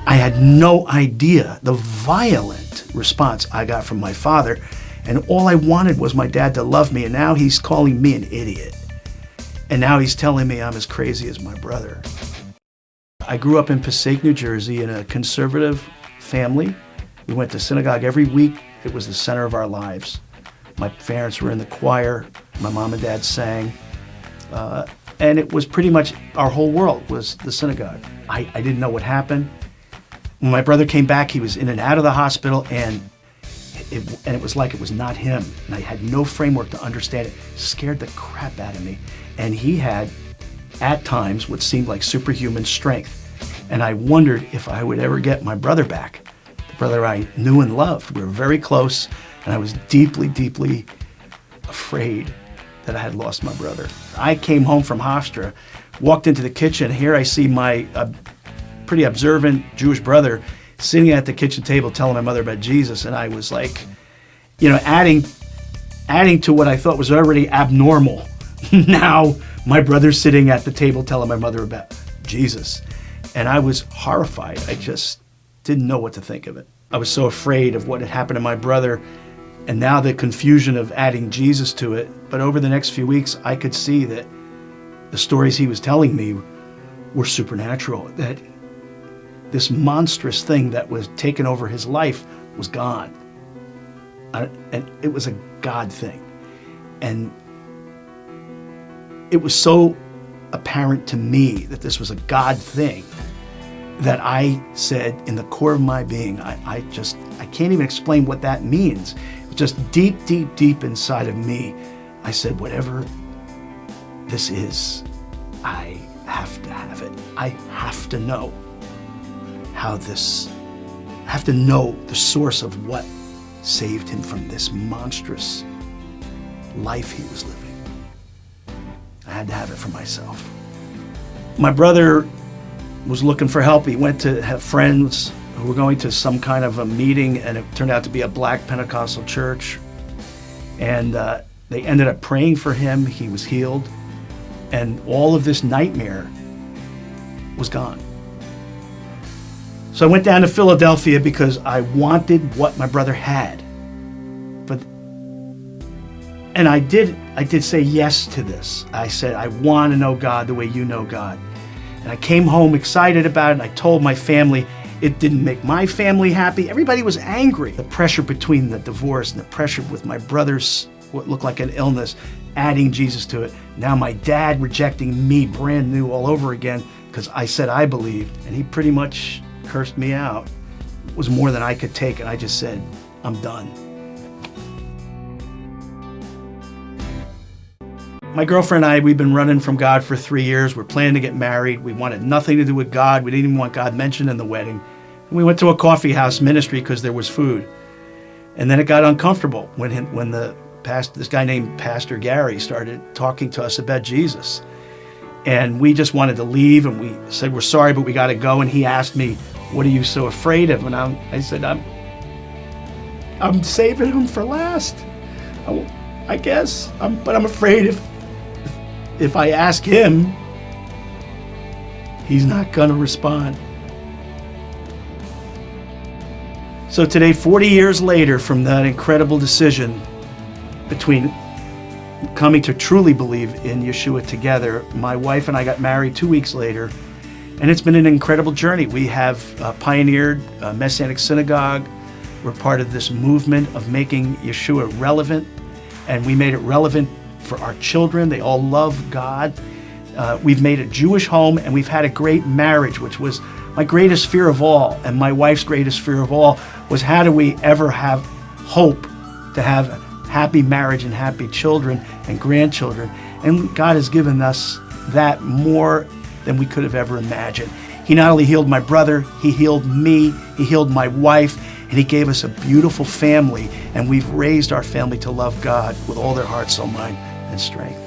I had no idea the violent response I got from my father, and all I wanted was my dad to love me, and now he's calling me an idiot. And now he's telling me I'm as crazy as my brother. I grew up in Passaic, New Jersey in a conservative family. We went to synagogue every week. It was the center of our lives. My parents were in the choir. My mom and dad sang. And it was pretty much our whole world was the synagogue. I didn't know what happened. When my brother came back, he was in and out of the hospital, and it was like it was not him. And I had no framework to understand it. It scared the crap out of me. And he had, at times, what seemed like superhuman strength. And I wondered if I would ever get my brother back, the brother I knew and loved. We were very close, and I was deeply, deeply afraid that I had lost my brother. I came home from Hofstra, walked into the kitchen. Here I see my pretty observant Jewish brother sitting at the kitchen table telling my mother about Jesus, and I was like, adding to what I thought was already abnormal. Now my brother's sitting at the table telling my mother about Jesus, and I was horrified. I just didn't know what to think of it. I was so afraid of what had happened to my brother, and now the confusion of adding Jesus to it. But over the next few weeks, I could see that the stories he was telling me were supernatural, that this monstrous thing that was taking over his life was gone. And it was a God thing. And it was so apparent to me that this was a God thing that I said in the core of my being, I can't even explain what that means. It was just deep, deep, deep inside of me. I said, whatever this is, I have to have it. I have to know I have to know the source of what saved him from this monstrous life he was living. I had to have it for myself. My brother was looking for help. He went to have friends who were going to some kind of a meeting, and it turned out to be a Black Pentecostal church. And they ended up praying for him. He was healed. And all of this nightmare was gone. So I went down to Philadelphia because I wanted what my brother had. And I did say yes to this. I said, I want to know God the way you know God. And I came home excited about it, and I told my family. It didn't make my family happy. Everybody was angry. The pressure between the divorce and the pressure with my brother's, what looked like an illness, adding Jesus to it. Now my dad rejecting me brand new all over again because I said I believed, and he pretty much cursed me out. It was more than I could take, and I just said, I'm done. My girlfriend and I, we've been running from God for 3 years. We're planning to get married. We wanted nothing to do with God. We didn't even want God mentioned in the wedding. And we went to a coffee house ministry because there was food. And then it got uncomfortable when this guy named Pastor Gary started talking to us about Jesus. And we just wanted to leave, and we said, we're sorry, but we got to go. And he asked me, what are you so afraid of? And I said, I'm saving him for last, I guess. But I'm afraid if I ask him, he's not going to respond. So today, 40 years later from that incredible decision between coming to truly believe in Yeshua together, my wife and I got married 2 weeks later, and it's been an incredible journey. We have pioneered a Messianic synagogue. We're part of this movement of making Yeshua relevant, and we made it relevant for our children. They all love God. We've made a Jewish home, and we've had a great marriage, which was my greatest fear of all, and my wife's greatest fear of all was, how do we ever have hope to have a happy marriage and happy children and grandchildren? And God has given us that more than we could have ever imagined. He not only healed my brother, he healed me, he healed my wife, and he gave us a beautiful family, and we've raised our family to love God with all their heart, soul, mind, and strength.